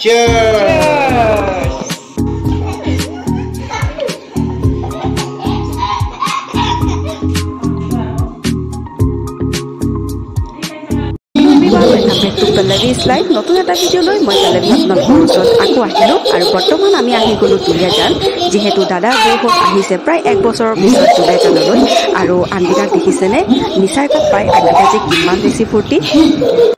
Cheers! Pallavi's life নতুন এটা video লৈ মই Pallavi আপোনালোকৰ ওচৰত আকৌ আহিলো আৰু বৰ্তমান আমি আহি গলো দুলিয়াজান যেহেতু দাদা বৌহত আহিছে প্ৰায় 1 বছৰৰ পিছত দুলিয়াজানলৈ আৰু আন্দিকাক দেখিছেনে নিচাৰ কাপ পাই আন্দিকা যে কিমান বেছি ফূৰ্তি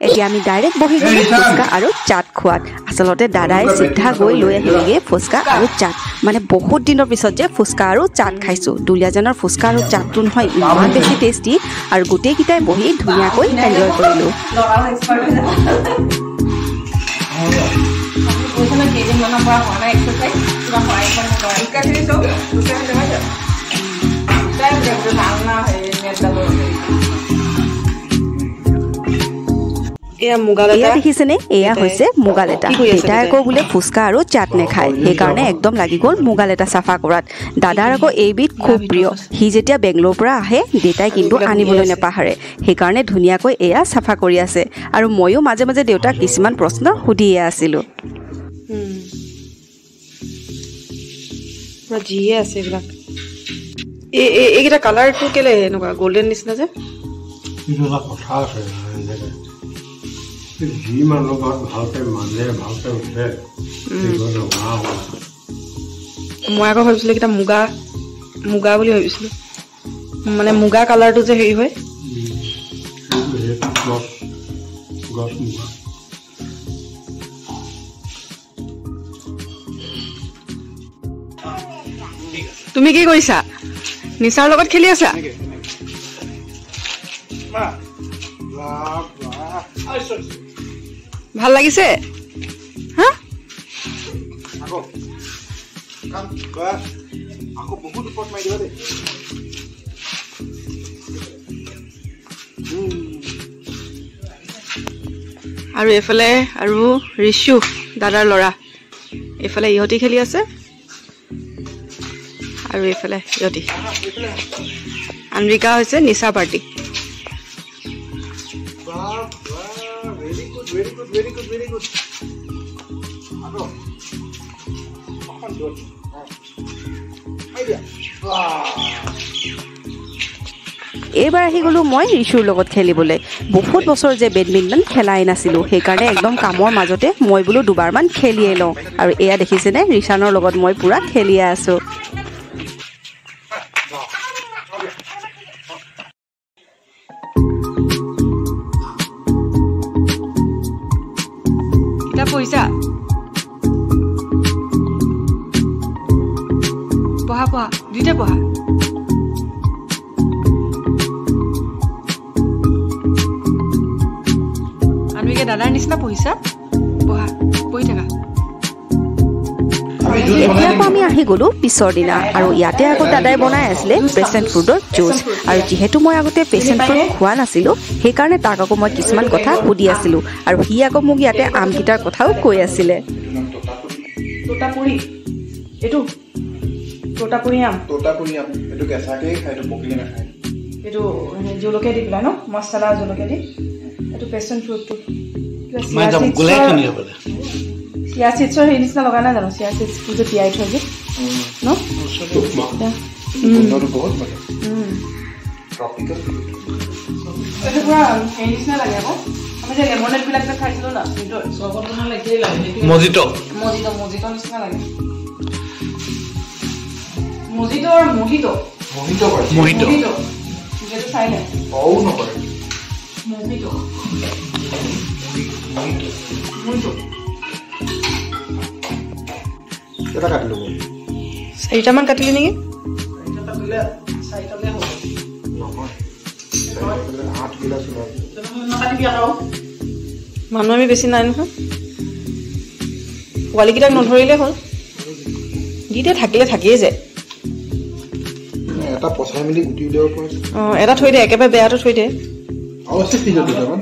এতিয়া আমি ডাইৰেক্ট বহি গলো ফুচকা আৰু চাট খোৱাত আচলতে দাদাই সিধা গৈ লৈ আহিলেগে ফুচকা আৰু চাট মানে বহুত দিনৰ পিছত যে ফুচকা আৰু চাট খাইছো দুলিয়াজানৰ ফুচকা আৰু চাটটো নহয় ইমান বেছি টেষ্টি আৰু গোটেই কিটাই বহি ধুনীয়াকৈ এনজয় কৰিলো দেখিছেনে এয়া হৈছে মুগালেটা দেউতাই আকৌ বোলে ফুচকা আৰু চাট নেখায় সেইকাৰণে একদম লাগি গ'ল মুগালেটা চাফা কৰাত দাদাৰ আকৌ এইবিধ খুব প্ৰিয় সি যেতিয়া বেংগলোৰৰ পৰা আহে দেউতাই কিন্তু আনিবলৈ নেপাহৰে সেইকাৰণে ধুনীয়াকৈ এয়া চাফা কৰি আছে আৰু ময়ো মাজে মাজে দেউতাক কিছুমান প্ৰশ্ন সুধিয়ে আছিলো জিয়ে আছে এইবিলাক এইকেইটা কালাৰটো কেলে এনেকুৱা গোল্ডেন নিচিনা যে কথা আছে जी मानो बात भालते मानले भालते उठे মই আকৌ ভাবিছিলো কিটা মুগা মুগা বুলি ভাবিছিলো মানে মুগা কালাৰটো যে হেৰি হয় তুমি কি কৰিছা নিচাৰ লগত খেলি আছা ভাল লাগিছে হা আকৌ কাম বাস আকৌ বহুত উপত মাই দিবা দে আৰু এফালে আৰু ঋষু দাদাৰ লৰা এফালে ইহতি খেলি আছে আৰু এফালে ইহতি আন্দ্ৰিকা হৈছে নিচা party very good ako good idea এইবাৰ আহি গলো মই ঋষুৰ লগত খেলিবলৈ বহুত বছৰ যে বেডমিণ্টন খেলাই নাছিলো সেইকাৰণে একদম কামৰ মাজতে মই বোলো দুবাৰমান খেলিয়ে লওঁ আৰু এয়া দেখিছেনে ঋষানৰ লগত মই পুৰা খেলিয়ে আছো পইচা পঢ়া পঢ়া দুইটা পঢ়া আনবিকে দাদাৰ নিচিনা পঢ়িছা পঢ়া পঢ়ি থাকা এতিয়া আমি আহি গলো পিছৰ দিনা আৰু ইয়াতে আকৌ দাদাই বনাই আছিলে পেচেণ্ট ফুডৰ জুচ আৰু যিহেতু মই আগতে পেচেণ্ট ফুড খোৱা নাছিলো সেইকাৰণে তাক আকৌ মই কিছুমান কথা সুধি আছিলো আৰু সি আকৌ মোক ইয়াতে আমকিটাৰ কথাও কৈ আছিলে তোতাপুৰি এটো তোতাপুৰি আম এটো কেঁচাকে খাই এটো পকিলে নাখায় এটো জলকীয়া দি পেলাই ন মছলা জলকীয়া দি এটো পেচেণ্ট ফুডটো মই যাম গুলাই খানি হ'ব চিয়া চিটছৰ হেৰি নিচিনা লগা নাই জানো চিয়া চিটছটো যে তিয়াই থৈ যে ন বন্ধটো বহুত মানে ট্ৰপিকেল এটা পুৰা হেৰি নিচিনা লাগে আকৌ আমি যে লেমনেড বিলাক যে খাইছিলো না কিন্তু চবত না লাগেই লাগে মজিটো নিচিনা লাগে মজিটো যেটো চাইলে অউ নকৰে মজিটো এটা কাটিলো 4টা মান কাটিলি নেকি মানুহ আমি বেছি নাই নহয় পোৱালিকেইটাক নধৰিলে হ'ল দিতে থাকিলে থাকিয়ে যায় এটা পচাই মিলি গুটি উলিয়াব পাৰে এটা থৈ দে একেবাৰে বেয়াটো থৈ দে অৱশ্যে ঠিক আছে দুটামান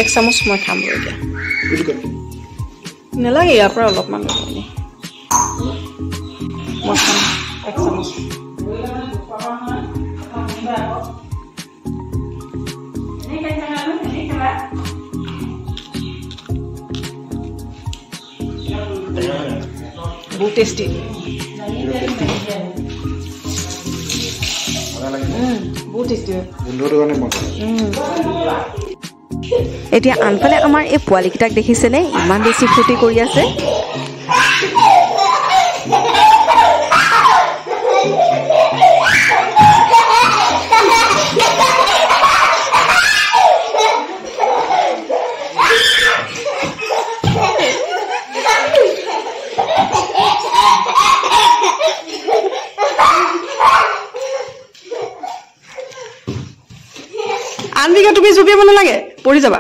এক চামুচ মই খাম এতিয়া নেলাগে ইয়াৰ পৰা অলপমান মই খাম এক চামুচ বহুত টেষ্টি বহুত টেষ্টি এতিয়া আনফালে আমাৰ এই পোৱালিকেইটাক দেখিছেনে ইমান বেছি ফূৰ্তি কৰি আছে আনবিকা তুমি জুপিয়াব নালাগে পৰি যাবা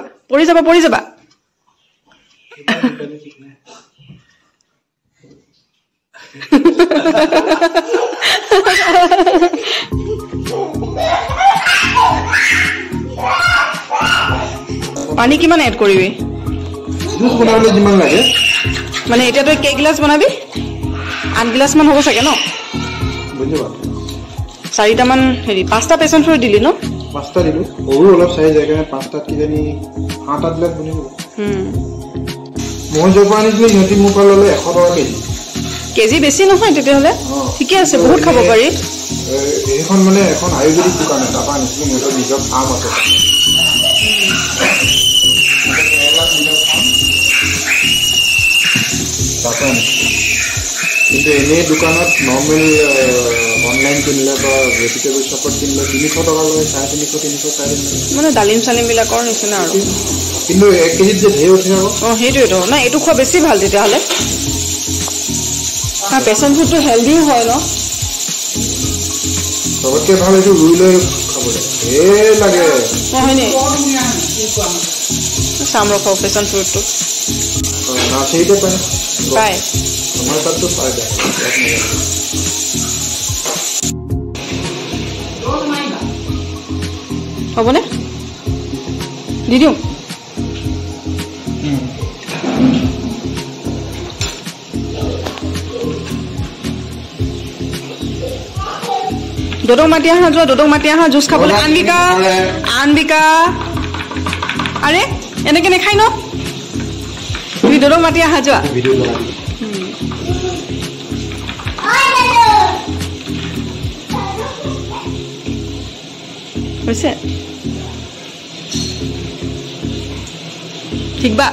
পানী কিমান এড কৰিবি জুচ বনালে যিমান লাগে মানে এতিয়া তই কেই গ্লাছ বনাবি 8 গ্লাছ মান হ'ব চাগে ন বুজিবা 4টা মান হেৰি 5টা পেচেণ্ট ফ্ৰুট দিলি ন 5টা দিলো ওৰো অলপ চাই যায় কাৰণে 5টাত কিজানি 8 গ্লাছ বনিব মই জব আনিছিলো সিহঁতি মোক ল'লে 100 টকা কেজি বেছি নহয় তেতিয়াহলে ঠিকে আছে বহুত খাব পাৰি এখন মানে এখন আয়ুৰ্বেদিক দোকান এটা পান নিজৰ নিজৰ ফাৰ্ম আছে কিন্তু এনে দোকানত নৰ্মেল অনলাইন কিনিলে বা ভেজিটেবল শ্বপত কিনিলে 300 টকা লয় 350 মানে ডালিম চালিম বিলাকৰ নিচিনা আৰু কিন্তু 1 কেজিত যে ধেৰ উঠে আকৌ সেইটোৱেটো না এইটো খোৱা বেছি ভাল তেতিয়াহলে পেচেণ্ট ফুডটো হেলদি হয় ন সবতকে ভাল এইটো ৰুই লৈ খাবলৈ লাগে হয়নে চাম ৰখাও পেচেণ্ট ফুডটো নাৰ্চাৰীতে পায় আমাৰ তাততো পাই যায় হ'বনে দি দিওঁ দদক মাতি আহা যোৱা দদক মাতি আহা জুচ খাবলৈ আনবিকা আৰে এনেকে নেখাই ন তুমি দদক মাতি আহা যোৱা হৈছে ঠিক বা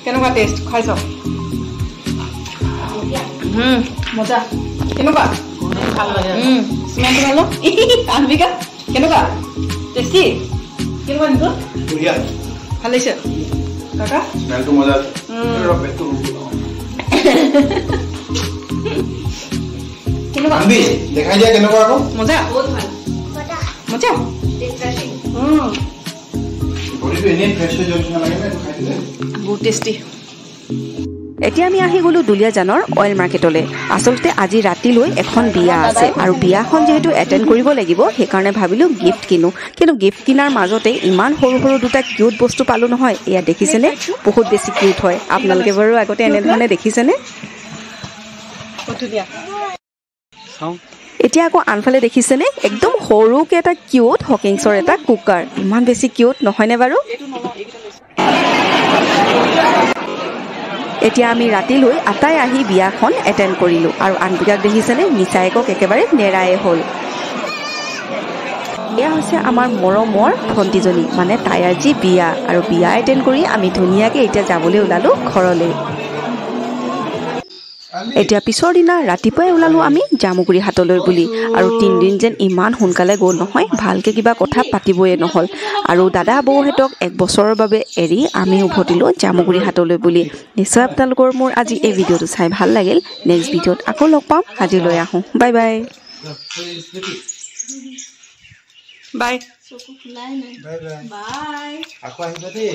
কেনেকুৱা টেষ্ট খাই চাওক মজা কেনেকুৱা ভাল লাগে স্মেলটো ভাল আনবিকা কেনেকুৱা টেষ্টি কেনেকুৱা কিন্তু ভাল লাগিছে কাকা স্মেলটো মজা কেনেকুৱা দেখাই দিয়া কেনেকুৱা আকৌ মজা বহুত ভাল মজা বহুত টেষ্টি এতিয়া আমি আহি গলো দুলীয়াজানৰ অইল মাৰ্কেটলৈ আচলতে আজি ৰাতিলৈ এখন বিয়া আছে আৰু বিয়াখন যেহেতু এটেণ্ড কৰিব লাগিব সেইকাৰণে ভাবিলোঁ গিফ্ট কিনো কিন্তু গিফ্ট কিনাৰ মাজতে ইমান সৰু সৰু দুটা কিউট বস্তু পালোঁ নহয় এয়া দেখিছেনে বহুত বেছি কিউট হয় আপোনালোকে বাৰু আগতে এনেধৰণে দেখিছেনে এতিয়া আকৌ আনফালে দেখিছেনে একদম সৰুকৈ এটা কিউট হকিংছৰ এটা কুকাৰ ইমান বেছি কিউট নহয়নে বাৰু এতিয়া আমি ৰাতিলৈ আটাই আহি বিয়াখন এটেণ্ড কৰিলোঁ আৰু আনবিকাক দেখিছেনে নিচায়েকক একেবাৰে নেৰায়ে হ'ল এয়া হৈছে আমাৰ মৰমৰ ভণ্টিজনী মানে তাইৰ আজি বিয়া আৰু বিয়া এটেণ্ড কৰি আমি ধুনীয়াকৈ এতিয়া যাবলৈ ওলালোঁ ঘৰলৈ এতিয়া পিছৰ দিনা ৰাতিপুৱাই ওলালোঁ আমি জামুগুৰি হাটলৈ বুলি আৰু 3 দিন যেন ইমান সোনকালে গ'ল নহয় ভালকৈ কিবা কথা পাতিবই নহ'ল আৰু দাদা বৌহঁতক 1 বছৰৰ বাবে এৰি আমি উভতিলোঁ জামুগুৰি হাটলৈ বুলি নিশ্চয় আপোনালোকৰ মোৰ আজি এই ভিডিঅ'টো চাই ভাল লাগিল নেক্সট ভিডিঅ'ত আকৌ লগ পাম আজিলৈ আহোঁ bye bye bye bye bye আকৌ আহিবা দেই